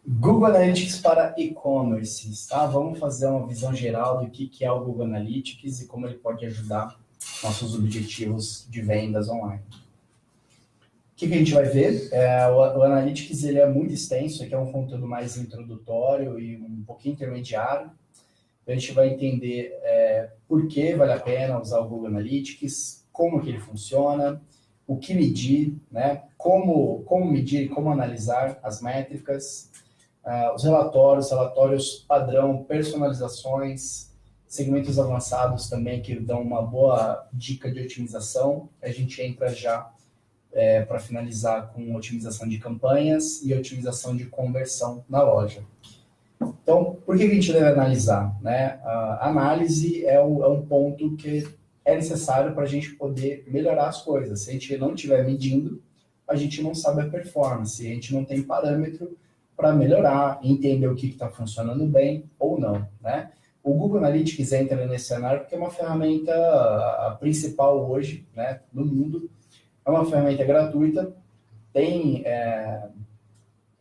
Google Analytics para e-commerce, tá? Vamos fazer uma visão geral do que é o Google Analytics e como ele pode ajudar nossos objetivos de vendas online. O que a gente vai ver? O Analytics ele é muito extenso, aqui é um conteúdo mais introdutório e um pouquinho intermediário. A gente vai entender por que vale a pena usar o Google Analytics, como que ele funciona, o que medir, né? Como medir, como analisar as métricas, os relatórios padrão, personalizações, segmentos avançados também que dão uma boa dica de otimização. A gente entra já para finalizar com otimização de campanhas e otimização de conversão na loja. Então, por que a gente deve analisar? Né? A análise é um ponto que é necessário para a gente poder melhorar as coisas. Se a gente não estiver medindo, a gente não sabe a performance, a gente não tem parâmetro para melhorar, entender o que está funcionando bem ou não. Né? O Google Analytics entra nesse cenário porque é uma ferramenta a principal hoje, né, no mundo. É uma ferramenta gratuita, tem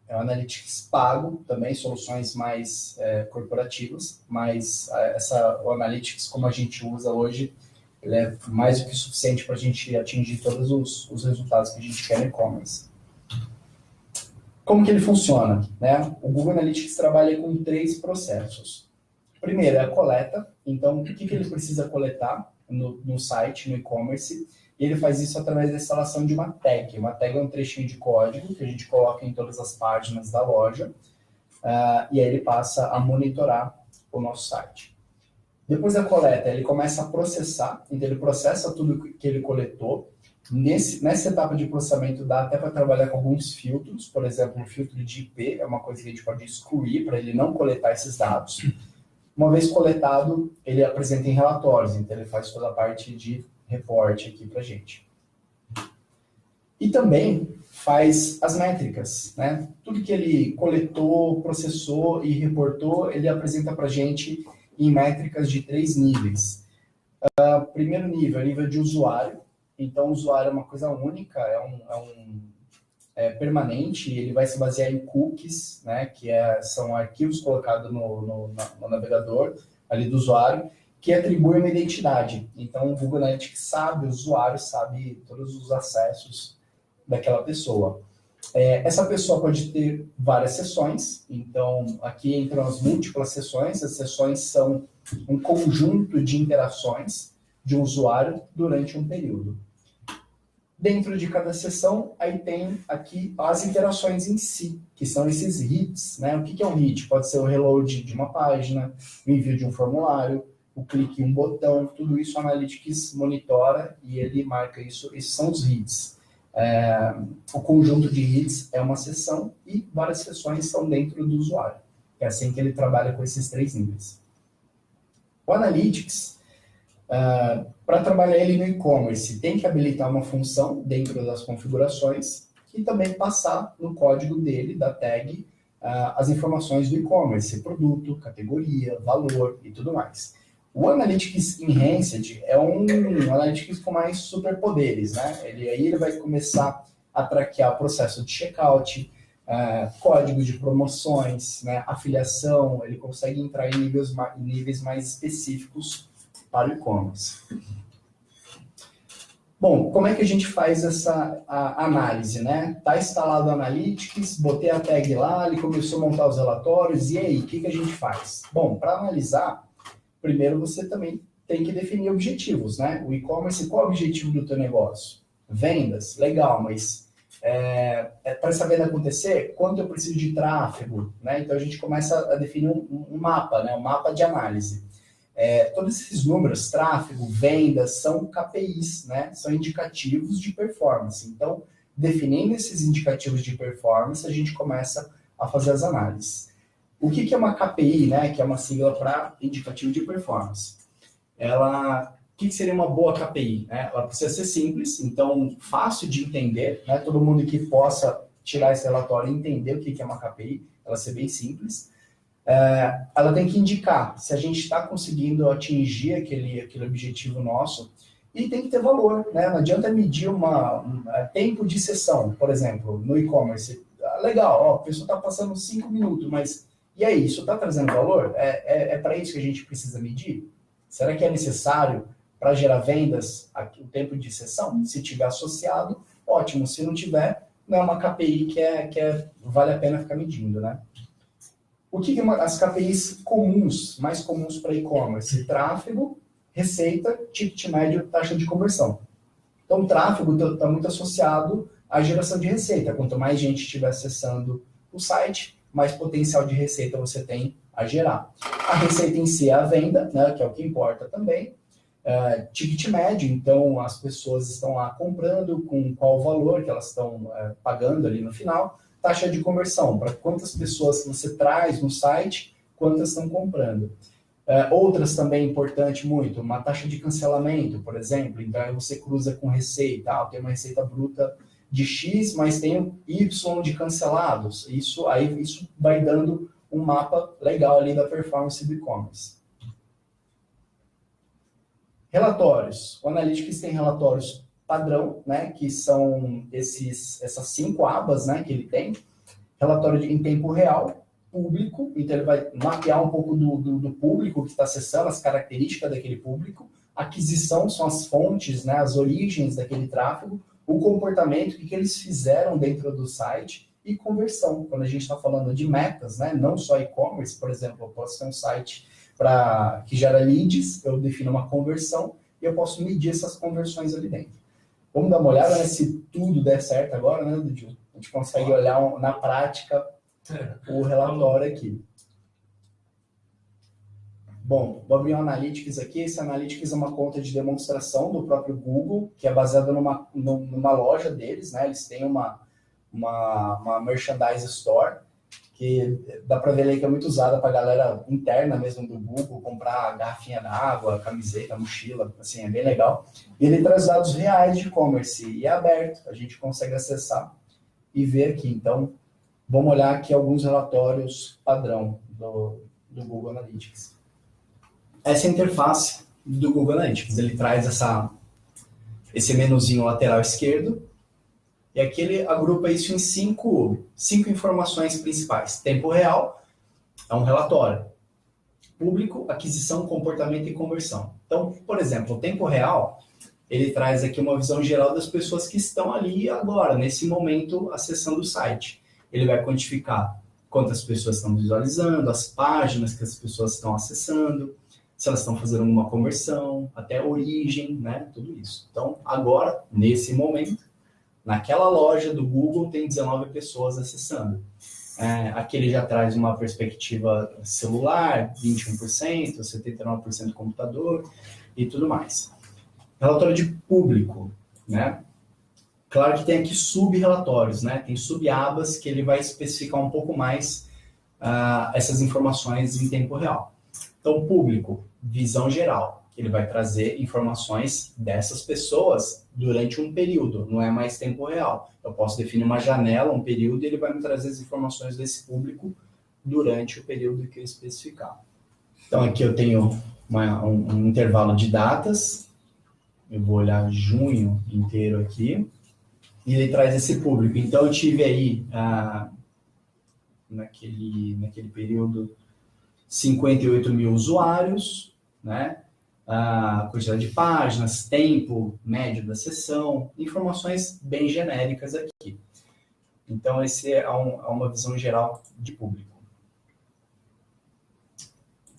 o Analytics pago também, soluções mais corporativas, mas o Analytics, como a gente usa hoje, ele é mais do que suficiente para a gente atingir todos os resultados que a gente quer no e-commerce. Como que ele funciona? Né? O Google Analytics trabalha com 3 processos. Primeiro é a coleta, então o que ele precisa coletar no site, no e-commerce, e ele faz isso através da instalação de uma tag. Uma tag é um trechinho de código que a gente coloca em todas as páginas da loja, e aí ele passa a monitorar o nosso site. Depois da coleta, ele começa a processar, então ele processa tudo que ele coletou. Nessa etapa de processamento dá até para trabalhar com alguns filtros, por exemplo, o filtro de IP é uma coisa que a gente pode excluir para ele não coletar esses dados. Uma vez coletado, ele apresenta em relatórios, então ele faz toda a parte de reporte aqui para a gente. E também faz as métricas, né? Tudo que ele coletou, processou e reportou, ele apresenta para a gente em métricas de 3 níveis. Primeiro nível é nível de usuário. Então, o usuário é uma coisa única, é permanente, ele vai se basear em cookies, né, que são arquivos colocados no navegador ali do usuário, que atribuem uma identidade. Então, o Google Analytics sabe, o usuário sabe todos os acessos daquela pessoa. Essa pessoa pode ter várias sessões, então aqui entram as múltiplas sessões. As sessões são um conjunto de interações de um usuário durante um período. Dentro de cada sessão, aí tem aqui as interações em si, que são esses hits. Né? O que é um hit? Pode ser o reload de uma página, o envio de um formulário, o clique em um botão, tudo isso o Analytics monitora e ele marca isso. Esses são os hits. O conjunto de hits é uma sessão e várias sessões são dentro do usuário. É assim que ele trabalha com esses 3 níveis. O Analytics, para trabalhar ele no e-commerce, tem que habilitar uma função dentro das configurações e também passar no código dele, da tag, as informações do e-commerce, produto, categoria, valor e tudo mais. O Analytics Enhanced é um Analytics com mais superpoderes, né? Aí ele vai começar a traquear o processo de checkout, código de promoções, né? Afiliação, ele consegue entrar em níveis mais específicos para o e-commerce. Bom, como é que a gente faz essa análise, né? Está instalado o Analytics, botei a tag lá, ele começou a montar os relatórios, e aí, o que a gente faz? Bom, para analisar, primeiro você também tem que definir objetivos, né? O e-commerce, qual é o objetivo do teu negócio? Vendas, legal, mas para essa venda acontecer, quanto eu preciso de tráfego? Né? Então a gente começa a definir um mapa, né? Um mapa de análise. Todos esses números, tráfego, vendas, são KPIs, né? São indicativos de performance. Então, definindo esses indicativos de performance, a gente começa a fazer as análises. O que é uma KPI, né? Que é uma sigla para indicativo de performance. O que seria uma boa KPI? Né? Ela precisa ser simples, então fácil de entender, né? Todo mundo que possa tirar esse relatório e entender o que é uma KPI, ela ser bem simples. Ela tem que indicar se a gente está conseguindo atingir aquele objetivo nosso e tem que ter valor, né? Não adianta medir tempo de sessão, por exemplo, no e-commerce. legal, ó, a pessoa está passando 5 minutos, mas e aí, isso está trazendo valor? É para isso que a gente precisa medir? Será que é necessário para gerar vendas o tempo de sessão? Se tiver associado, ótimo. Se não tiver, não é uma KPI que vale a pena ficar medindo, né? O que as KPIs comuns, mais comuns para e-commerce? Tráfego, receita, ticket médio, taxa de conversão. Então, o tráfego está muito associado à geração de receita. Quanto mais gente estiver acessando o site, mais potencial de receita você tem a gerar. A receita em si é a venda, né, que é o que importa também. Ticket médio, então as pessoas estão lá comprando com qual valor que elas estão pagando ali no final. Taxa de conversão, para quantas pessoas você traz no site, quantas estão comprando. Outras também importante muito, uma taxa de cancelamento, por exemplo, então aí você cruza com receita, tem uma receita bruta de X, mas tem Y de cancelados. Isso vai dando um mapa legal ali da performance do e-commerce. Relatórios. O Analytics tem relatórios padrão, né, que são essas 5 abas, né, que ele tem. Relatório em tempo real, público, então ele vai mapear um pouco do público que está acessando, as características daquele público. Aquisição são as fontes, né, as origens daquele tráfego. O comportamento, o que eles fizeram dentro do site, e conversão. Quando a gente está falando de metas, né, não só e-commerce, por exemplo, eu posso ter um site que gera leads, eu defino uma conversão e eu posso medir essas conversões ali dentro. Vamos dar uma olhada, né, se tudo der certo agora, né, Dudu? A gente consegue olhar na prática o relatório aqui. Bom, vou abrir um Analytics aqui. Esse Analytics é uma conta de demonstração do próprio Google, que é baseada numa loja deles, né? Eles têm uma merchandise store, que dá para ver aí que é muito usada para a galera interna mesmo do Google, comprar garrafinha d'água, camiseta, mochila, assim, é bem legal. E ele traz dados reais de e-commerce e é aberto, a gente consegue acessar e ver aqui. Então, vamos olhar aqui alguns relatórios padrão do Google Analytics. Essa é a interface do Google Analytics, ele traz esse menuzinho lateral esquerdo, e aqui ele agrupa isso em cinco informações principais. Tempo real é um relatório. Público, aquisição, comportamento e conversão. Então, por exemplo, o tempo real, ele traz aqui uma visão geral das pessoas que estão ali agora, nesse momento, acessando o site. Ele vai quantificar quantas pessoas estão visualizando, as páginas que as pessoas estão acessando, se elas estão fazendo alguma conversão, até a origem, né? Tudo isso. Então, agora, nesse momento, naquela loja do Google tem 19 pessoas acessando. Aqui ele já traz uma perspectiva celular, 21%, 79% computador e tudo mais. Relatório de público, né? Claro que tem aqui sub-relatórios, né? Tem sub-abas que ele vai especificar um pouco mais essas informações em tempo real. Então, público, visão geral. Ele vai trazer informações dessas pessoas durante um período, não é mais tempo real. Eu posso definir uma janela, um período, e ele vai me trazer as informações desse público durante o período que eu especificar. Então, aqui eu tenho um intervalo de datas, eu vou olhar junho inteiro aqui, e ele traz esse público. Então, eu tive aí, naquele período, 58 mil usuários, né? A quantidade de páginas, tempo médio da sessão, informações bem genéricas aqui. Então, esse é uma visão geral de público.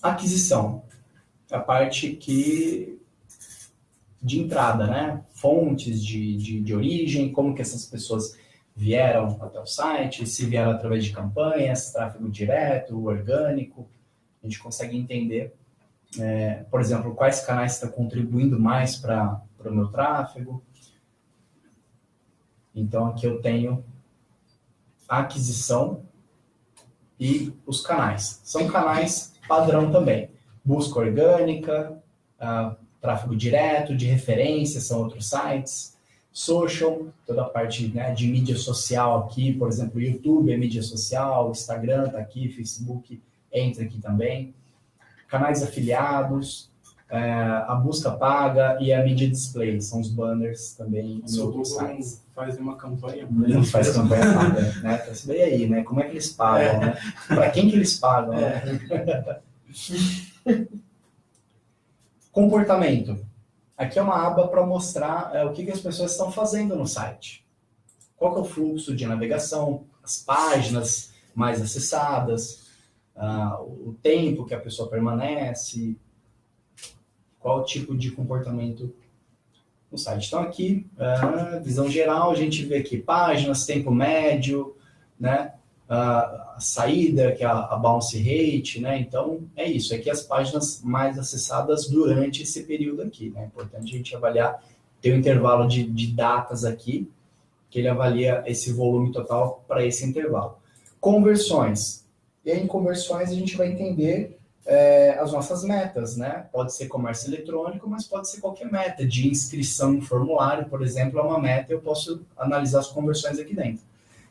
Aquisição, a parte de entrada, né? Fontes de origem, como que essas pessoas vieram até o site, se vieram através de campanhas, tráfego direto, orgânico, a gente consegue entender. Por exemplo, quais canais estão contribuindo mais para o meu tráfego. Então, aqui eu tenho a aquisição e os canais. São canais padrão também. Busca orgânica, tráfego direto, de referência, são outros sites. Social, toda a parte, né, de mídia social aqui, por exemplo, YouTube é mídia social, Instagram está aqui, Facebook entra aqui também. Canais afiliados, a busca paga e a media display, são os banners também Se o no Google não faz uma campanha... Ele não faz campanha paga, né? Pra saber aí, né? Como é que eles pagam, né? Para quem que eles pagam, né? Comportamento. Aqui é uma aba para mostrar o que as pessoas estão fazendo no site. Qual que é o fluxo de navegação, as páginas mais acessadas, o tempo que a pessoa permanece, qual o tipo de comportamento no site. Então aqui, visão geral, a gente vê aqui páginas, tempo médio, né? A saída, que é a bounce rate, né? Então é isso, aqui as páginas mais acessadas durante esse período aqui, né? É importante a gente avaliar, ter um intervalo de datas aqui, que ele avalia esse volume total para esse intervalo. Conversões. E aí, em conversões a gente vai entender as nossas metas, né? Pode ser comércio eletrônico, mas pode ser qualquer meta. De inscrição em formulário, por exemplo, é uma meta, eu posso analisar as conversões aqui dentro.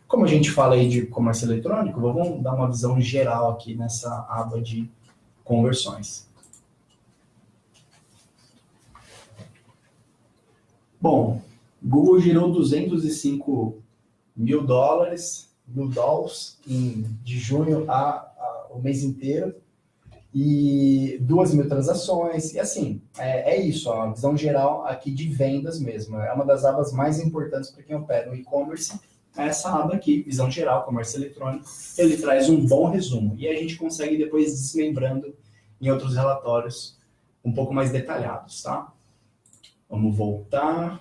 Como a gente fala aí de comércio eletrônico, vamos dar uma visão geral aqui nessa aba de conversões. Bom, Google girou 205 mil dólares de junho o mês inteiro, e 2.000 transações, e assim, é isso, ó, a visão geral aqui de vendas mesmo, é uma das abas mais importantes para quem opera no e-commerce, essa aba aqui, visão geral, comércio eletrônico, ele traz um bom resumo, e a gente consegue depois desmembrando em outros relatórios um pouco mais detalhados, tá? Vamos voltar.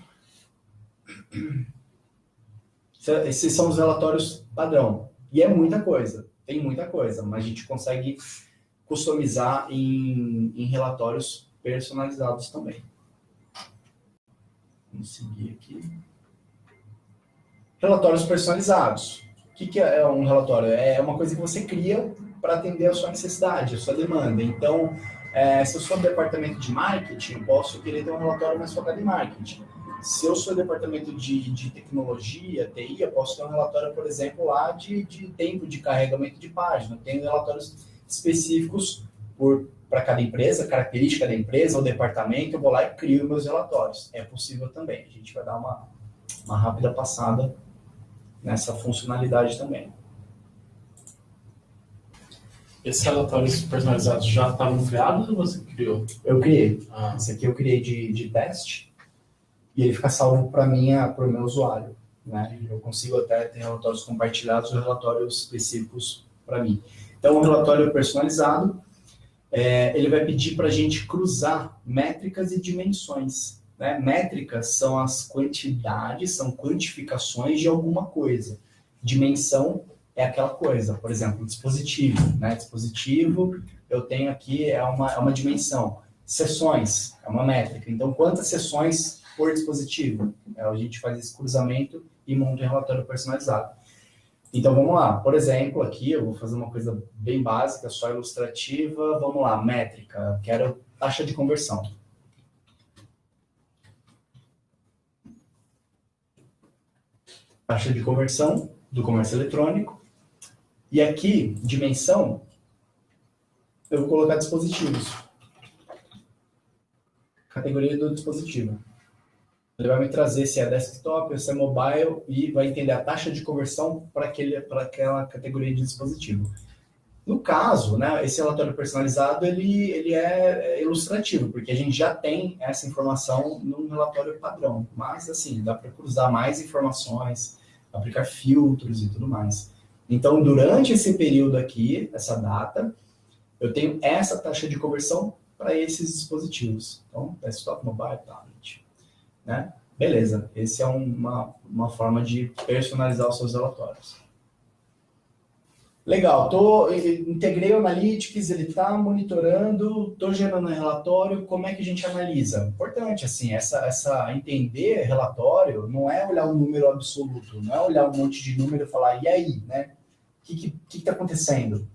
Esses são os relatórios padrão, e é muita coisa, tem muita coisa, mas a gente consegue customizar em relatórios personalizados também. Vamos seguir aqui. Relatórios personalizados. O que é um relatório? É uma coisa que você cria para atender a sua necessidade, a sua demanda. Então, se eu sou do departamento de marketing, posso querer ter um relatório mais focado em marketing. Se eu sou do departamento de tecnologia, TI, eu posso ter um relatório, por exemplo, lá de tempo de carregamento de página. Tenho relatórios específicos para cada empresa, característica da empresa, ou departamento, eu vou lá e crio meus relatórios. É possível também. A gente vai dar uma rápida passada nessa funcionalidade também. Esses relatórios personalizados já estavam criados ou você criou? Eu criei. Esse aqui eu criei de teste e ele fica salvo para o meu usuário, né? Eu consigo até ter relatórios compartilhados ou relatórios específicos para mim. Então, um relatório personalizado, ele vai pedir para a gente cruzar métricas e dimensões, né? Métricas são as quantidades, são quantificações de alguma coisa. Dimensão é aquela coisa, por exemplo, dispositivo, né? Dispositivo, eu tenho aqui, é uma dimensão. Sessões, é uma métrica. Então, quantas sessões por dispositivo? A gente faz esse cruzamento e monta um relatório personalizado. Então, vamos lá. Por exemplo, aqui eu vou fazer uma coisa bem básica, só ilustrativa. Vamos lá, métrica. Quero taxa de conversão. Taxa de conversão do comércio eletrônico. E aqui, dimensão, eu vou colocar dispositivos. Categoria do dispositivo. Ele vai me trazer se é desktop, se é mobile, e vai entender a taxa de conversão para aquela categoria de dispositivo. No caso, né, esse relatório personalizado, ele é ilustrativo, porque a gente já tem essa informação num relatório padrão. Mas, assim, dá para cruzar mais informações, aplicar filtros e tudo mais. Então, durante esse período aqui, essa data, eu tenho essa taxa de conversão para esses dispositivos. Então, desktop, mobile, tablet. Né? Beleza, esse é uma forma de personalizar os seus relatórios. Legal, integrei o Analytics, ele está monitorando, estou gerando relatório, como é que a gente analisa? Importante, assim, entender relatório não é olhar um número absoluto, não é olhar um monte de número e falar, e aí, né? O que está acontecendo?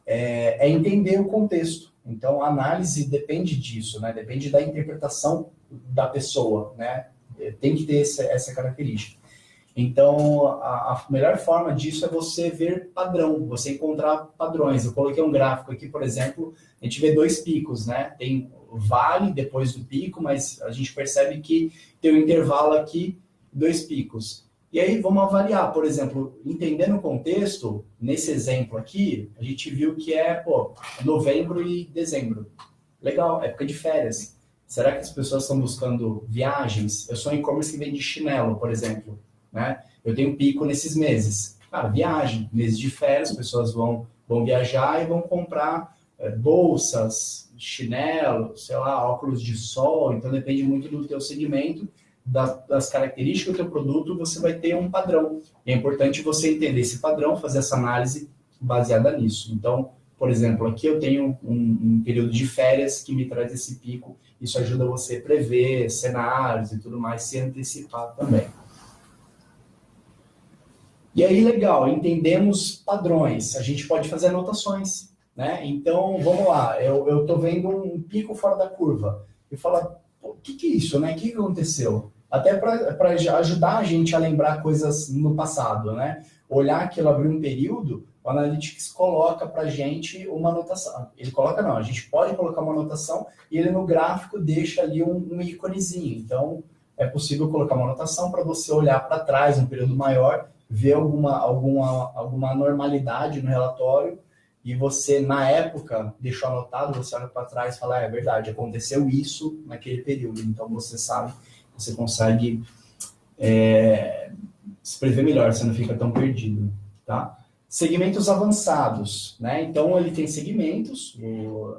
É entender o contexto. Então, a análise depende disso, né? Depende da interpretação da pessoa, né? Tem que ter essa característica. Então, a melhor forma disso é você ver padrão, você encontrar padrões. Eu coloquei um gráfico aqui, por exemplo, a gente vê 2 picos, né? Tem o vale depois do pico, mas a gente percebe que tem um intervalo aqui, 2 picos. E aí vamos avaliar, por exemplo, entendendo o contexto, nesse exemplo aqui, a gente viu que é, novembro e dezembro. Legal, época de férias. Será que as pessoas estão buscando viagens? Eu sou um e-commerce que vende chinelo, por exemplo, né? Eu tenho pico nesses meses. Cara, viagem, meses de férias, as pessoas vão viajar e vão comprar bolsas, chinelos, sei lá, óculos de sol. Então depende muito do teu segmento, das características do teu produto, você vai ter um padrão. E é importante você entender esse padrão, fazer essa análise baseada nisso. Então, por exemplo, aqui eu tenho um período de férias que me traz esse pico. Isso ajuda você a prever cenários e tudo mais, se antecipar também. E aí, legal, entendemos padrões. A gente pode fazer anotações, né? Então, vamos lá. Eu estou vendo um pico fora da curva. Eu falo, o que é isso, né? O que aconteceu? Até para ajudar a gente a lembrar coisas no passado, né? Olhar aquilo, abrir um período, o Analytics coloca para a gente uma anotação. Ele coloca, não, a gente pode colocar uma anotação e ele no gráfico deixa ali um íconezinho. Então, é possível colocar uma anotação para você olhar para trás, um período maior, ver alguma normalidade no relatório e você, na época, deixou anotado, você olha para trás e fala, é verdade, aconteceu isso naquele período. Então, você sabe, você consegue se prever melhor, você não fica tão perdido, tá? Segmentos avançados, né? Então, ele tem segmentos, o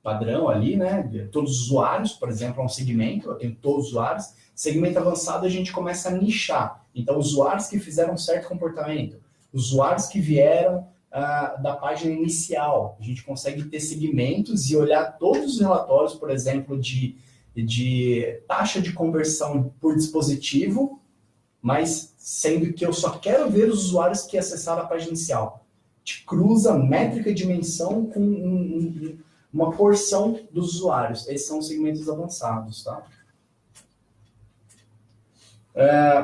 padrão ali, né? Todos os usuários, por exemplo, é um segmento, eu tenho todos os usuários. Segmento avançado, a gente começa a nichar. Então, usuários que fizeram um certo comportamento, usuários que vieram da página inicial. A gente consegue ter segmentos e olhar todos os relatórios, por exemplo, de taxa de conversão por dispositivo, mas sendo que eu só quero ver os usuários que acessaram a página inicial. A gente cruza métrica e dimensão com uma porção dos usuários. Esses são os segmentos avançados, tá?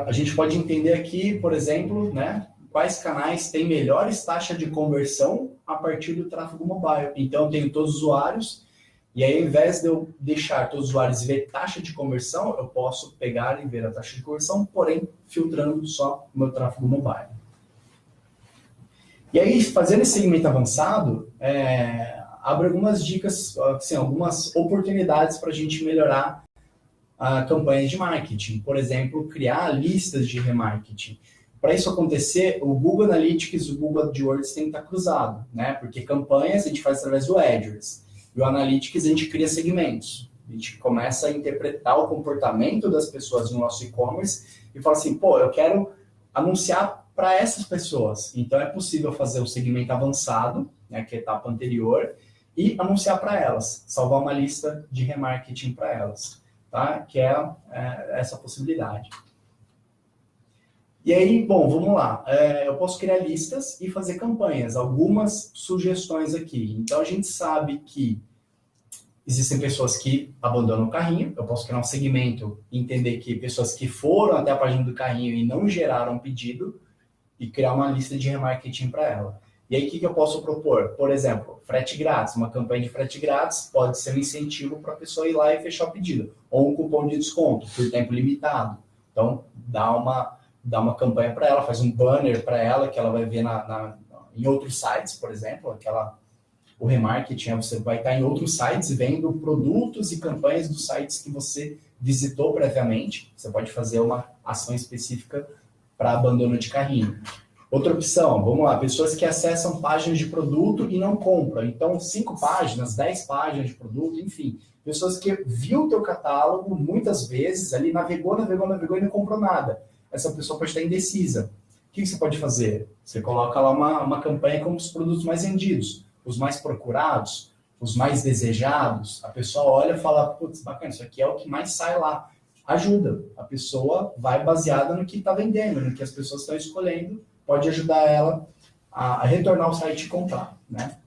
A gente pode entender aqui, por exemplo, né, quais canais têm melhores taxas de conversão a partir do tráfego mobile. Então, eu tenho todos os usuários, e aí, ao invés de eu deixar todos os usuários ver taxa de conversão, eu posso pegar e ver a taxa de conversão, porém, filtrando só o meu tráfego mobile. E aí, fazendo esse segmento avançado, abre algumas dicas, assim, algumas oportunidades para a gente melhorar a campanha de marketing. Por exemplo, criar listas de remarketing. Para isso acontecer, o Google Analytics e o Google AdWords tem que estar cruzado, né? Porque campanhas a gente faz através do AdWords. E o Analytics a gente cria segmentos. A gente começa a interpretar o comportamento das pessoas no nosso e-commerce e fala assim, eu quero anunciar para essas pessoas. Então, é possível fazer o segmento avançado, né, que é a etapa anterior, e anunciar para elas, salvar uma lista de remarketing para elas, tá? Que é essa possibilidade. E aí, bom, vamos lá. Eu posso criar listas e fazer campanhas. Algumas sugestões aqui. Então, a gente sabe que existem pessoas que abandonam o carrinho. Eu posso criar um segmento e entender que pessoas que foram até a página do carrinho e não geraram pedido e criar uma lista de remarketing para ela. E aí, o que eu posso propor? Por exemplo, frete grátis. Uma campanha de frete grátis pode ser um incentivo para a pessoa ir lá e fechar o pedido. Ou um cupom de desconto por tempo limitado. Então, dá uma campanha para ela, faz um banner para ela, que ela vai ver em outros sites, por exemplo, o remarketing, você vai estar em outros sites vendo produtos e campanhas dos sites que você visitou previamente. Você pode fazer uma ação específica para abandono de carrinho. Outra opção, vamos lá, pessoas que acessam páginas de produto e não compram. Então, 5 páginas, 10 páginas de produto, enfim. Pessoas que viu o teu catálogo muitas vezes, ali navegou e não comprou nada. Essa pessoa pode estar indecisa. O que você pode fazer? Você coloca lá uma campanha com os produtos mais vendidos, os mais procurados, os mais desejados. A pessoa olha e fala, putz, bacana, isso aqui é o que mais sai lá. Ajuda. A pessoa vai baseada no que está vendendo, no que as pessoas estão escolhendo, pode ajudar ela a retornar ao site e comprar, né?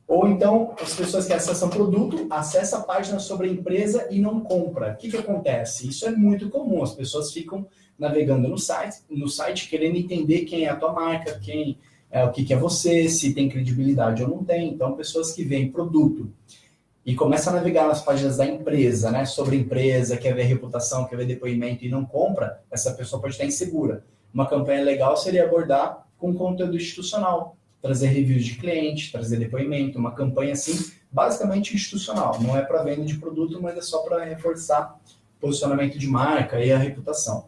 Ou então, as pessoas que acessam produto, acessam a página sobre a empresa e não compram. O que acontece? Isso é muito comum, as pessoas ficam navegando no site querendo entender quem é a tua marca, o que é você, se tem credibilidade ou não tem. Então, pessoas que veem produto e começam a navegar nas páginas da empresa, né, sobre a empresa, quer ver reputação, quer ver depoimento e não compra, essa pessoa pode estar insegura. Uma campanha legal seria abordar com conteúdo institucional, trazer reviews de cliente, trazer depoimento, uma campanha assim, basicamente institucional. Não é para venda de produto, mas é só para reforçar o posicionamento de marca e a reputação.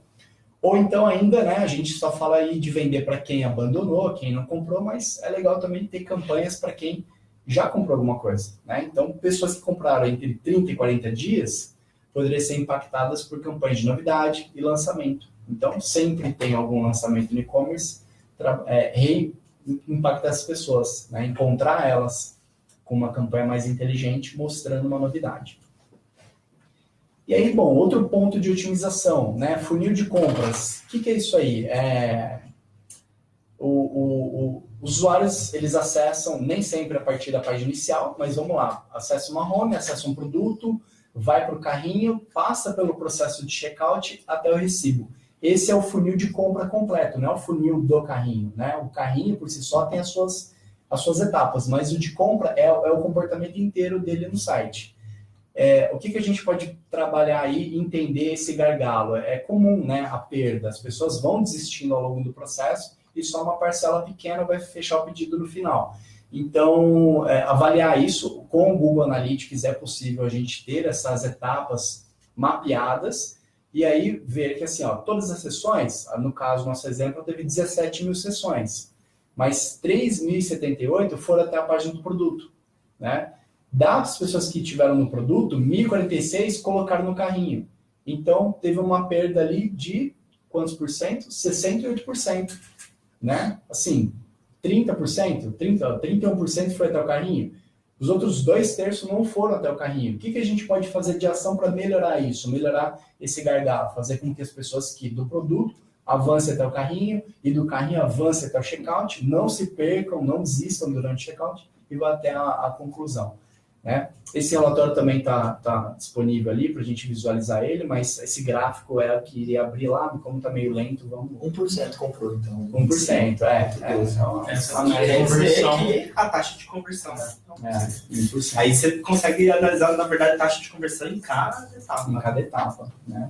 Ou então ainda, né, a gente só fala aí de vender para quem abandonou, quem não comprou, mas é legal também ter campanhas para quem já comprou alguma coisa, né? Então, pessoas que compraram entre 30 e 40 dias poderiam ser impactadas por campanhas de novidade e lançamento. Então, sempre tem algum lançamento no e-commerce, impactar as pessoas, né? Encontrar elas com uma campanha mais inteligente, mostrando uma novidade. E aí, bom, outro ponto de otimização, né? Funil de compras. O que é isso aí? Os usuários, eles acessam nem sempre a partir da página inicial, mas vamos lá, acessa uma home, acessa um produto, vai para o carrinho, passa pelo processo de checkout até o recibo. Esse é o funil de compra completo, não é o funil do carrinho, né? O carrinho, por si só, tem as suas etapas, mas o de compra é o comportamento inteiro dele no site. O que a gente pode trabalhar aí e entender esse gargalo? É comum, né, a perda, as pessoas vão desistindo ao longo do processo, e só uma parcela pequena vai fechar o pedido no final. Então, avaliar isso com o Google Analytics é possível a gente ter essas etapas mapeadas e aí ver que, assim, todas as sessões, no caso, nosso exemplo, teve 17 mil sessões, mas 3.078 foram até a página do produto, né? Das pessoas que tiveram no produto, 1.046 colocaram no carrinho. Então, teve uma perda ali de quantos por cento? 68%. Né? Assim, 31% foi até o carrinho. Os outros 2/3 não foram até o carrinho. O que a gente pode fazer de ação para melhorar isso? Melhorar esse gargalo, fazer com que as pessoas que do produto avancem até o carrinho e do carrinho avancem até o checkout, não se percam, não desistam durante o checkout e vá até a conclusão. Né? Esse relatório também está disponível ali para a gente visualizar ele, mas esse gráfico é o que iria abrir lá, como está meio lento, vamos... 1% comprou, então. 1%, Essa quer dizer que a taxa de conversão, né? 1%. Aí você consegue analisar, na verdade, a taxa de conversão em cada etapa. Em cada etapa, né?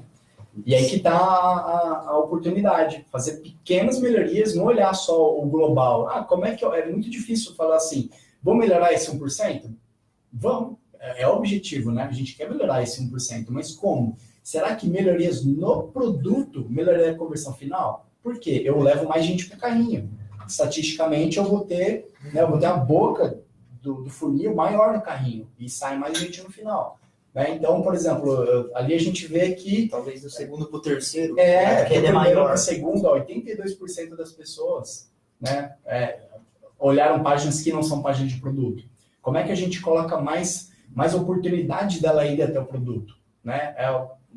E aí que está a oportunidade, fazer pequenas melhorias, não olhar só o global. Como é que... É muito difícil falar assim, vou melhorar esse 1%? Vamos, é o objetivo, né? A gente quer melhorar esse 1%, mas como? Será que melhorias no produto melhoraria a conversão final? Por quê? Eu levo mais gente para o carrinho. Estatisticamente, eu vou ter a boca do funil maior no carrinho e sai mais gente no final. Né? Então, por exemplo, ali a gente vê que... Talvez do segundo para o terceiro. Que é maior. Para o segundo, 82% das pessoas, né, olharam páginas que não são páginas de produto. Como é que a gente coloca mais oportunidade dela ir até o produto? Né?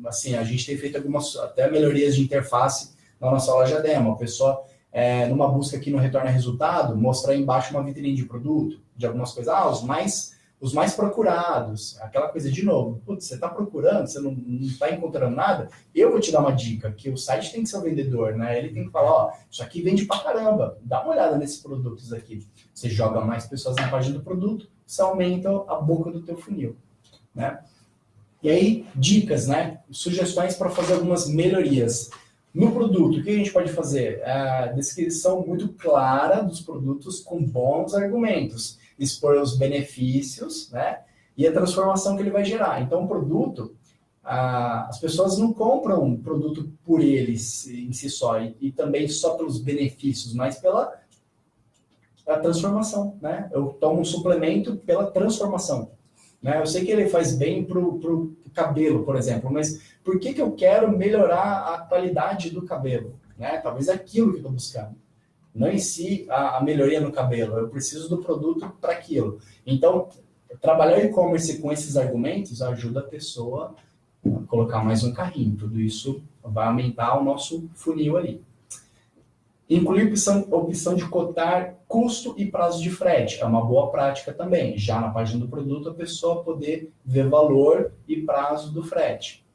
Assim, a gente tem feito algumas até melhorias de interface na nossa loja demo. A pessoa, numa busca que não retorna resultado, mostra aí embaixo uma vitrine de produto, de algumas coisas. Os mais procurados, aquela coisa de novo. Putz, você está procurando, você não está encontrando nada, eu vou te dar uma dica, que o site tem que ser o vendedor, né? Ele tem que falar, isso aqui vende pra caramba, dá uma olhada nesses produtos aqui. Você joga mais pessoas na página do produto, você aumenta a boca do teu funil, né? E aí, dicas, né? Sugestões para fazer algumas melhorias. No produto, o que a gente pode fazer? A descrição muito clara dos produtos com bons argumentos. Expor os benefícios, né? E a transformação que ele vai gerar. Então, o produto, as pessoas não compram um produto por eles em si só, e também só pelos benefícios, mas pela transformação, né? Eu tomo um suplemento pela transformação. Né? Eu sei que ele faz bem para o cabelo, por exemplo, mas por que eu quero melhorar a qualidade do cabelo? Né? Talvez é aquilo que eu estou buscando. Não em si a melhoria no cabelo, eu preciso do produto para aquilo. Então, trabalhar o e-commerce com esses argumentos ajuda a pessoa a colocar mais um carrinho. Tudo isso vai aumentar o nosso funil ali. Incluir opção de cotar custo e prazo de frete. É uma boa prática também. Já na página do produto, a pessoa poder ver valor e prazo do frete.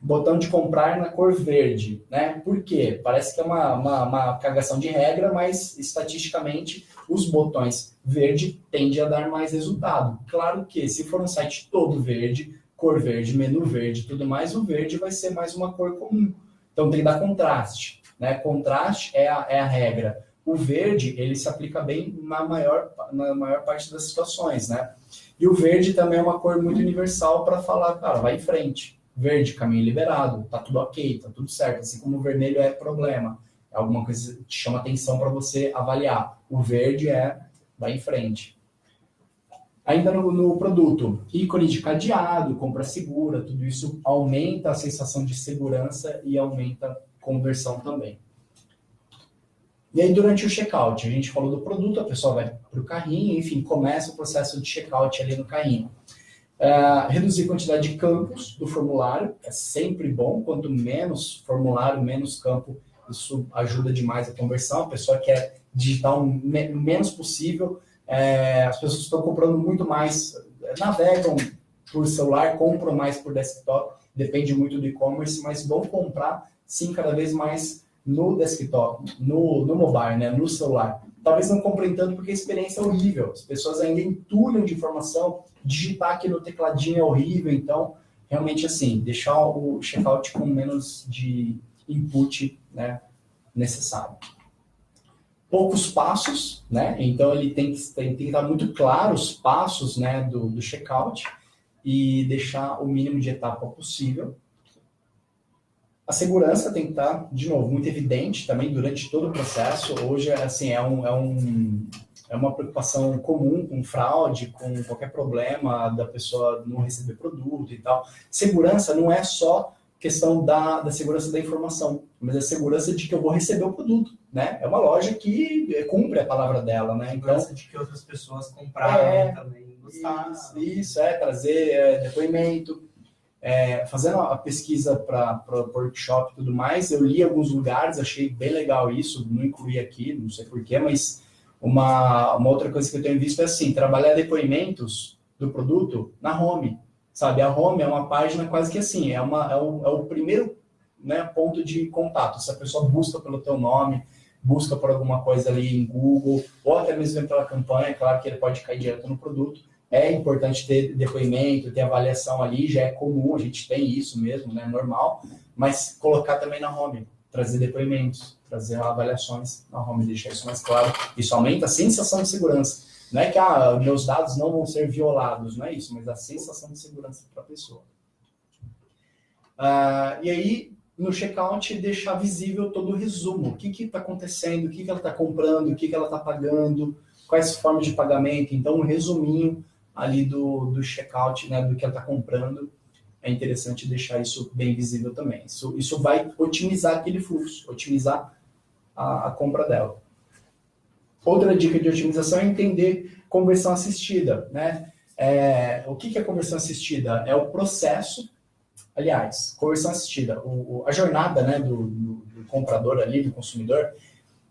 botão de comprar na cor verde, né? Por quê? Parece que é uma cagação de regra, mas estatisticamente os botões verde tendem a dar mais resultado. Claro que se for um site todo verde, cor verde, menu verde, tudo mais, o verde vai ser mais uma cor comum. Então tem que dar contraste, né? Contraste é a regra. O verde, ele se aplica bem na maior parte das situações, né? E o verde também é uma cor muito universal para falar, cara, vai em frente. Verde, caminho liberado, tá tudo ok, tá tudo certo. Assim como o vermelho é problema, é alguma coisa que te chama atenção para você avaliar. O verde vai em frente. Ainda no produto, ícone de cadeado, compra segura, tudo isso aumenta a sensação de segurança e aumenta a conversão também. E aí, durante o checkout, a gente falou do produto, a pessoa vai para o carrinho, enfim, começa o processo de checkout ali no carrinho. Reduzir a quantidade de campos do formulário, é sempre bom, quanto menos formulário, menos campo, isso ajuda demais a conversão, a pessoa quer digitar o menos possível, as pessoas estão comprando muito mais, navegam por celular, compram mais por desktop, depende muito do e-commerce, mas vão comprar, sim, cada vez mais no desktop, no mobile, né, no celular. Talvez não comprem tanto porque a experiência é horrível. As pessoas ainda entulham de informação, digitar aqui no tecladinho é horrível. Então, realmente assim, deixar o checkout com menos de input, né, necessário. Poucos passos, né? Então, ele tem que estar muito claro os passos, né, do checkout e deixar o mínimo de etapa possível. A segurança tem que estar, de novo, muito evidente também durante todo o processo. Hoje, assim, é uma preocupação comum com fraude, com qualquer problema da pessoa não receber produto e tal. Segurança não é só questão da segurança da informação, mas a segurança de que eu vou receber o produto, né? É uma loja que cumpre a palavra dela, né? Então, segurança de que outras pessoas compraram também, gostaram. Isso, trazer depoimento. Fazendo a pesquisa para o workshop e tudo mais, eu li alguns lugares, achei bem legal isso, não incluí aqui, não sei porquê, mas uma outra coisa que eu tenho visto é assim, trabalhar depoimentos do produto na home, sabe? A home é uma página quase que assim, é o primeiro, né, ponto de contato. Se a pessoa busca pelo teu nome, busca por alguma coisa ali em Google, ou até mesmo pela campanha, é claro que ele pode cair direto no produto. É importante ter depoimento, ter avaliação ali, já é comum, a gente tem isso mesmo, né, normal, mas colocar também na home, trazer depoimentos, trazer avaliações na home, deixar isso mais claro. Isso aumenta a sensação de segurança. Não é que meus dados não vão ser violados, não é isso, mas a sensação de segurança para a pessoa. E aí, no checkout, deixar visível todo o resumo. O que está acontecendo, o que ela está comprando, o que ela está pagando, quais formas de pagamento. Então, um resuminho ali do checkout, né, do que ela está comprando, é interessante deixar isso bem visível também. Isso vai otimizar aquele fluxo, otimizar a compra dela. Outra dica de otimização é entender conversão assistida, né? O que é conversão assistida? É o processo, aliás, conversão assistida, a jornada, né, do comprador ali, do consumidor,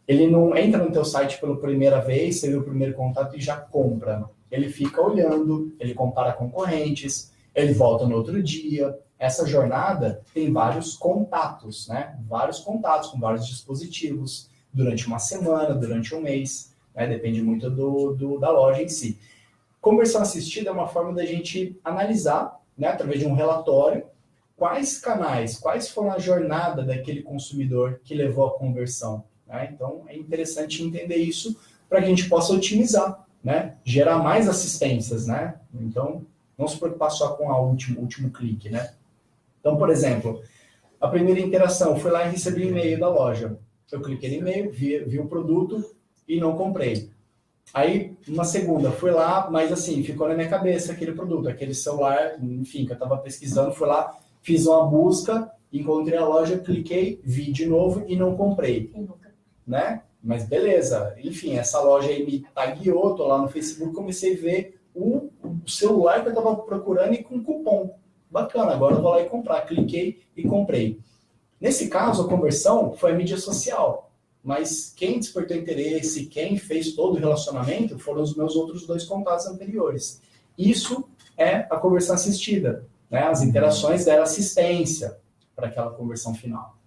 ele não entra no teu site pela primeira vez, você vê o primeiro contato e já compra. Ele fica olhando, ele compara concorrentes, ele volta no outro dia. Essa jornada tem vários contatos, né? Vários contatos com vários dispositivos, durante uma semana, durante um mês, né? Depende muito da loja em si. Conversão assistida é uma forma da gente analisar, né, através de um relatório, quais canais, quais foram a jornada daquele consumidor que levou à conversão. Né? Então, é interessante entender isso para que a gente possa otimizar, né? Gerar mais assistências, né? Então, não se preocupar só com o último clique, né? Então, por exemplo, a primeira interação, fui lá e recebi e-mail da loja. Eu cliquei no e-mail, vi o produto e não comprei. Aí, uma segunda, fui lá, mas assim, ficou na minha cabeça aquele produto, aquele celular, enfim, que eu estava pesquisando, fui lá, fiz uma busca, encontrei a loja, cliquei, vi de novo e não comprei. Né? Mas beleza, enfim, essa loja aí me tagueou, tô lá no Facebook, comecei a ver o celular que eu estava procurando e com cupom. Bacana, agora eu vou lá e comprar. Cliquei e comprei. Nesse caso, a conversão foi a mídia social, mas quem despertou interesse, quem fez todo o relacionamento foram os meus outros 2 contatos anteriores. Isso é a conversão assistida, né? As interações deram assistência. para aquela conversão final.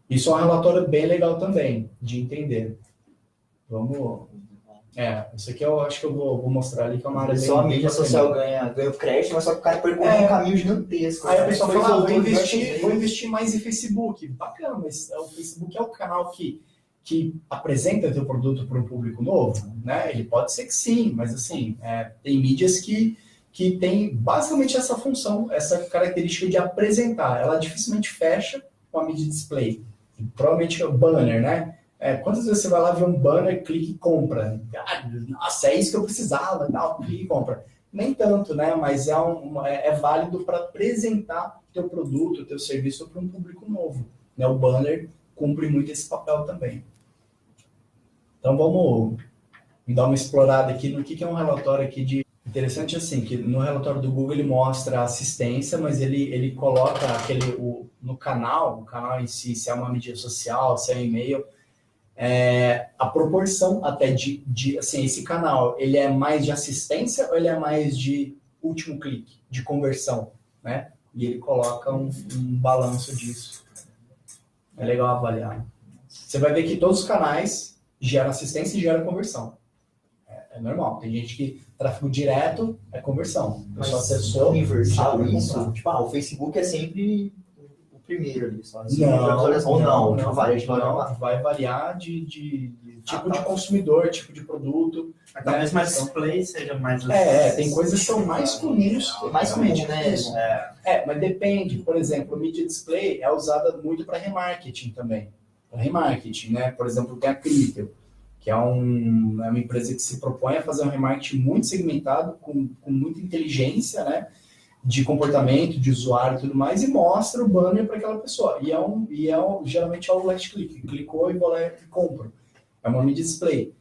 Isso é um relatório bem legal também, de entender. Vamos... isso aqui eu acho que eu vou mostrar ali, que é uma área bem... Só a mídia social ganha o crédito, mas só que o cara percorre um caminho gigantesco. Aí a pessoa fala, vou investir mais em Facebook. Bacana, mas o Facebook é o canal que apresenta o teu produto para um público novo, né? Ele pode ser que sim, mas assim, tem mídias que tem basicamente essa função, essa característica de apresentar. Ela dificilmente fecha com a mídia display. E provavelmente é o banner, né? Quantas vezes você vai lá ver um banner, clica e compra? Nossa, é isso que eu precisava, tal, clica e compra. Nem tanto, né? Mas é válido para apresentar o teu produto, o teu serviço para um público novo. Né? O banner cumpre muito esse papel também. Então vamos dar uma explorada aqui no que é um relatório aqui de... Interessante assim, que no relatório do Google ele mostra a assistência, mas ele coloca no canal, o canal em si, se é uma mídia social, se é um e-mail, a proporção até assim, esse canal, ele é mais de assistência ou ele é mais de último clique, de conversão, né? E ele coloca um balanço disso. É legal avaliar. Você vai ver que todos os canais geram assistência e geram conversão. É normal. Tem gente que tráfego direto é conversão. Mas só acessou, universal isso. Tipo, o Facebook é sempre o primeiro ali. Só assim, não, vai variar de tipo de consumidor, tipo de produto. Talvez mais display seja mais... tem coisas que são mais comuns. Mais comum, né? Mas depende. Por exemplo, a mídia display é usada muito para remarketing também. Para remarketing, né? Por exemplo, tem a Critel, que é uma empresa que se propõe a fazer um remarketing muito segmentado, com muita inteligência, né, de comportamento, de usuário e tudo mais, e mostra o banner para aquela pessoa. Geralmente é o last click. Clicou e vou lá e compro. É uma mídia display.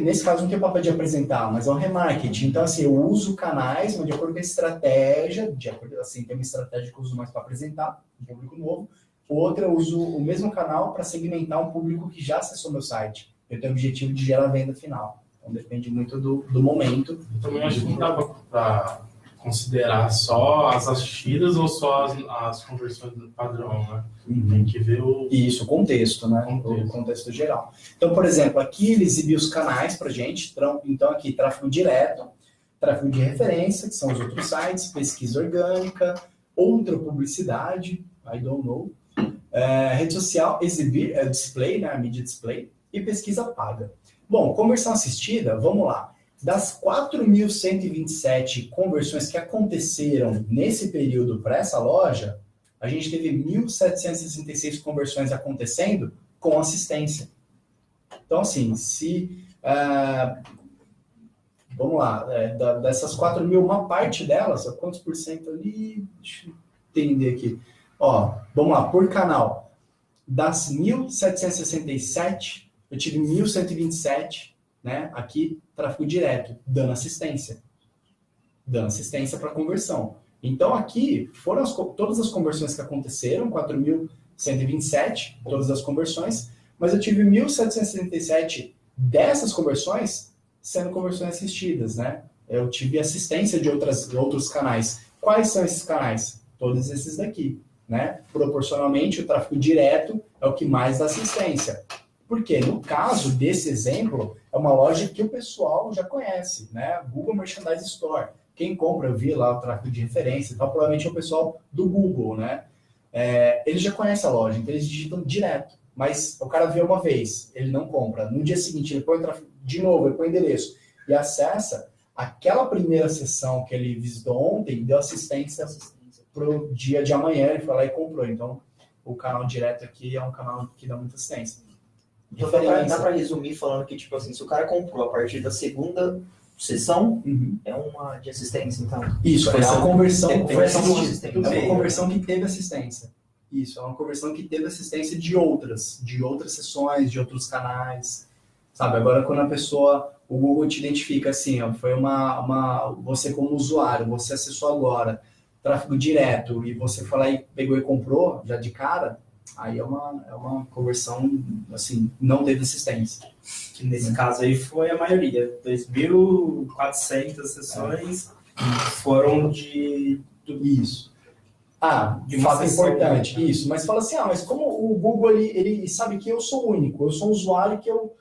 Nesse caso, não tem o papel de apresentar, mas é um remarketing. Então, assim, eu uso canais, mas de acordo com a estratégia, tem uma estratégia que eu uso mais para apresentar um público novo, outra eu uso o mesmo canal para segmentar um público que já acessou meu site. Eu tenho o objetivo de gerar venda final. Então, depende muito do momento. Eu também acho que não dá para considerar só as assistidas ou só as conversões do padrão, né? Tem que ver o contexto, né? O contexto geral. Então, por exemplo, aqui ele exibiu os canais para a gente. Então, aqui, tráfego direto, tráfego de referência, que são os outros sites, pesquisa orgânica, outra publicidade, I don't know, rede social, exibir, display, né? A mídia display, e pesquisa paga. Bom, conversão assistida, vamos lá. Das 4.127 conversões que aconteceram nesse período para essa loja, a gente teve 1.766 conversões acontecendo com assistência. Então, assim, vamos lá, dessas 4.000, uma parte delas, quantos por cento ali? Deixa eu entender aqui. Vamos lá, por canal. Das 1.767, eu tive 1.127, né, aqui, tráfego direto, dando assistência para conversão. Então, aqui, foram todas as conversões que aconteceram, 4.127, todas as conversões, mas eu tive 1.767 dessas conversões sendo conversões assistidas, né? Eu tive assistência de outros canais. Quais são esses canais? Todos esses daqui, né? Proporcionalmente, o tráfego direto é o que mais dá assistência. Porque, no caso desse exemplo, é uma loja que o pessoal já conhece, né? Google Merchandise Store. Quem compra, eu vi lá o tráfego de referência e tal, provavelmente é o pessoal do Google, né? Eles já conhecem a loja, então eles digitam direto. Mas o cara vê uma vez, ele não compra. No dia seguinte, ele põe o tráfego de novo, ele põe o endereço e acessa aquela primeira sessão que ele visitou ontem, deu assistência para o dia de amanhã, ele foi lá e comprou. Então, o canal direto aqui é um canal que dá muita assistência. Então dá para resumir falando que, tipo assim, se o cara comprou a partir da segunda sessão, é uma de assistência, então. Isso, essa conversão foi uma conversão que teve assistência. Isso, é uma conversão que teve assistência de outras sessões, de outros canais, sabe? Agora, quando o Google te identifica assim, foi você como usuário, você acessou agora, tráfego direto, e você foi lá e pegou e comprou, já de cara, aí é uma conversão, assim, não teve assistência. Que nesse caso aí foi a maioria. 2.400 sessões foram de... Isso. De uma fato sessão, importante, né? isso. Mas fala assim, mas como o Google, ele sabe que eu sou único, eu sou um usuário que eu...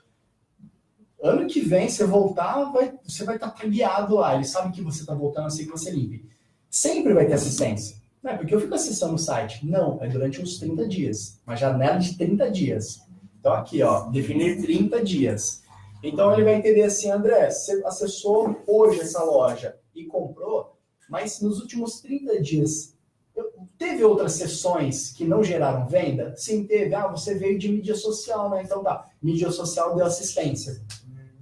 Ano que vem, você voltar, você vai estar tagueado lá. Ele sabe que você está voltando assim que você limpe. Sempre vai ter assistência. Não é porque eu fico acessando o site. Não, é durante uns 30 dias. Uma janela de 30 dias. Então aqui, ó, definir 30 dias. Então ele vai entender assim, André, você acessou hoje essa loja e comprou, mas nos últimos 30 dias, teve outras sessões que não geraram venda? Sim, teve. Você veio de mídia social, né? Então tá, mídia social deu assistência.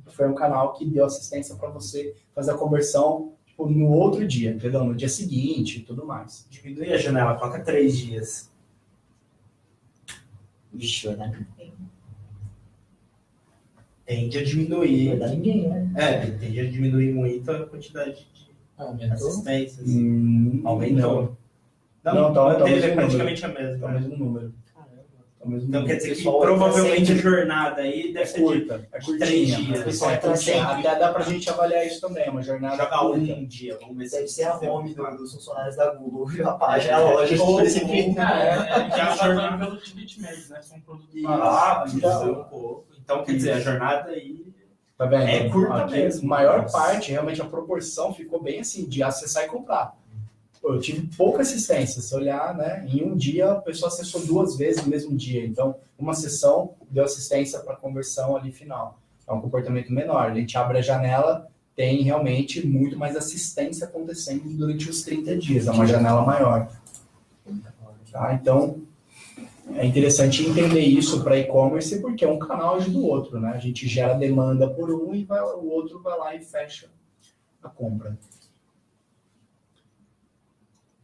Foi um canal que deu assistência para você fazer a conversão tipo, no outro dia, entendeu? No dia seguinte e tudo mais. Diminui a janela, coloca 3 dias. Ixi, vai dar Tende a Não diminuir. vai dar ninguém, né? Tende a diminuir muito a quantidade de Aumentou? assistências. Aumentou. Não, Não, tá o teve mesmo praticamente a É o mesma. mesmo número. Caramba. É o mesmo Então número. quer dizer que Pessoal, provavelmente a sempre- jornada aí deve ser de curta, é 3 curtinha. dias. É Pessoal, curtinha. sempre- Até dá pra gente avaliar isso também, é uma jornada jogar curta. um dia, vamos ver se Deve ser a tem home um- dos funcionários da Google. A página, a loja, Ou- precifica. Já jornada pelo ticket médio, né? São produtos Ah, Então- isso, um pouco. Então, quer dizer, a jornada aí... Tá vendo? É curta Aqui, mesmo. A maior Nossa. parte, realmente, a proporção ficou bem assim, de acessar e comprar. Eu tive pouca assistência. Se olhar, né, em um dia, a pessoa acessou 2 vezes no mesmo dia. Então, uma sessão deu assistência para a conversão ali final. É um comportamento menor. A gente abre a janela, tem realmente muito mais assistência acontecendo durante os 30 dias. É uma janela maior. Tá? Então, é interessante entender isso para e-commerce, porque um canal ajuda o outro, né? A gente gera demanda por um e o outro vai lá e fecha a compra.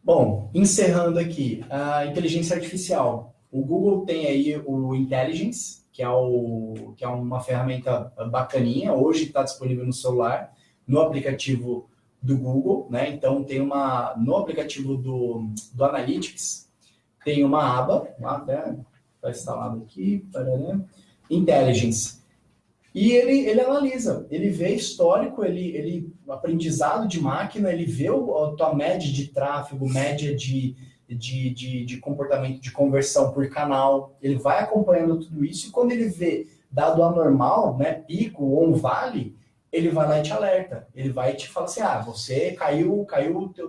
Bom, encerrando aqui, a inteligência artificial. O Google tem aí o Intelligence, que é uma ferramenta bacaninha, hoje está disponível no celular, no aplicativo do Google, né? Então no aplicativo do Analytics, tem uma aba, até está instalado aqui, Intelligence. E ele analisa, ele vê histórico, ele aprendizado de máquina, ele vê a tua média de tráfego, média de comportamento de conversão por canal, ele vai acompanhando tudo isso e quando ele vê dado anormal, né, pico ou um vale, ele vai lá e te alerta, ele vai te falar assim, você caiu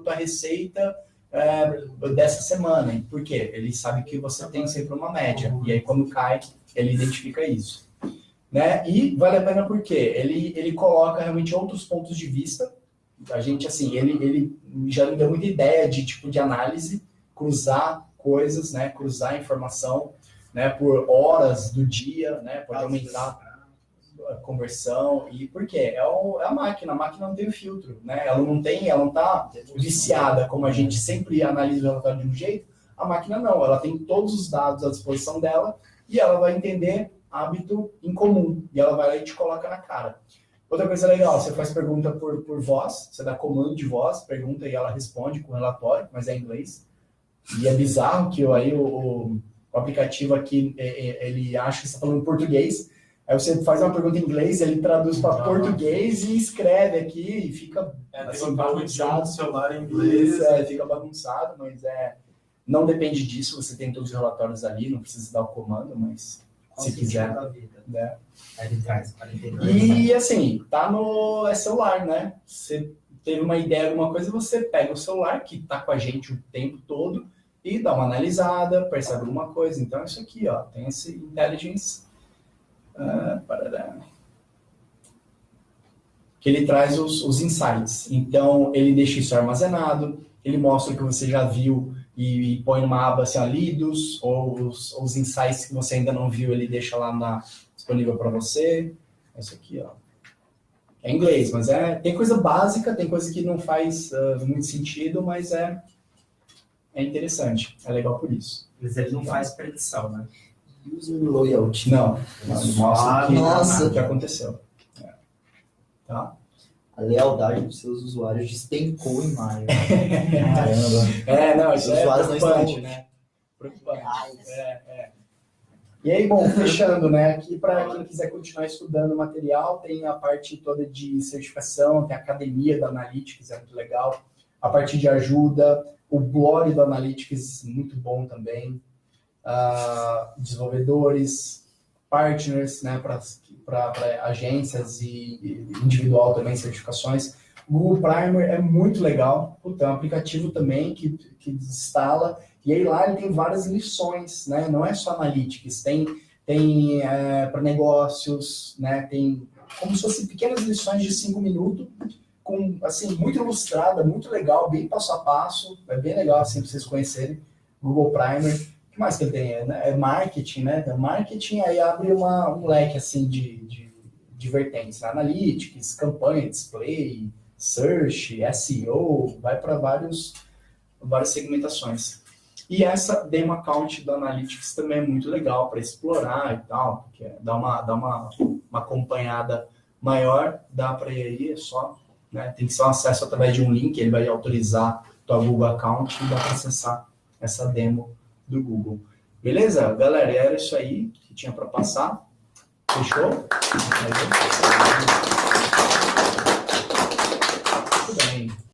tua receita dessa semana, por quê? Ele sabe que você tem sempre uma média, e aí quando cai, ele identifica isso. Né? E vale a pena porque ele coloca realmente outros pontos de vista. A gente, assim, ele já me deu muita ideia de tipo de análise, cruzar coisas, né? Cruzar informação, né? Por horas do dia, né? Pode aumentar a conversão. E por quê? É a máquina não tem filtro, né? Ela não está viciada, como a gente sempre analisa o relatório de um jeito. A máquina não, ela tem todos os dados à disposição dela e ela vai entender hábito em comum, e ela vai lá e te coloca na cara. Outra coisa legal, você faz pergunta por voz, você dá comando de voz, pergunta e ela responde com relatório, mas é em inglês. E é bizarro que aí o aplicativo aqui, ele acha que você está falando português, aí você faz uma pergunta em inglês, ele traduz para português e escreve aqui, e fica assim, bagunçado o celular em inglês. Fica bagunçado, mas não depende disso, você tem todos os relatórios ali, não precisa dar o comando, mas... se quiser. Né? Aí traz 42. E assim, é celular, né? Você teve uma ideia, alguma coisa, você pega o celular, que tá com a gente o tempo todo, e dá uma analisada, percebe alguma coisa. Então, isso aqui, ó, tem esse Intelligence. Que ele traz os insights. Então, ele deixa isso armazenado, ele mostra o que você já viu e põe numa aba assim, lidos, ou os insights que você ainda não viu, ele deixa lá disponível para você. Isso aqui, ó. É em inglês, mas tem coisa básica, tem coisa que não faz muito sentido, mas é interessante, é legal por isso. Mas ele não faz predição, né? User loyalty. Não, mostra o que Nossa. aconteceu. Tá? A lealdade dos seus usuários despencou em maio. Caramba. Não, isso Os usuários não preocupante, estão- né? Preocupante. E aí, bom, fechando, né? Aqui para quem quiser continuar estudando o material, tem a parte toda de certificação, tem a academia da Analytics, é muito legal. A parte de ajuda, O blog do Analytics, muito bom também. Desenvolvedores, partners, né, para agências e individual também, certificações. O Google Primer é muito legal. Puta, é um aplicativo também que instala. E aí lá ele tem várias lições, né? Não é só Analytics, tem para negócios, né? Tem como se fossem pequenas lições de 5 minutos, com, assim, muito ilustrada, muito legal, bem passo a passo. É bem legal, assim, para vocês conhecerem. Google Primer. O que mais que ele tem? É marketing, né? Então, marketing aí abre um leque, assim, de vertentes. Analytics, campanha, display, search, SEO, vai para várias segmentações. E essa demo account do Analytics também é muito legal para explorar e tal, porque dá uma acompanhada maior, dá para ir aí, é só, né, tem que ser um acesso através de um link, ele vai autorizar tua Google account e dá para acessar essa demo do Google. Beleza? Galera, era isso aí que tinha para passar. Fechou? Tudo bem.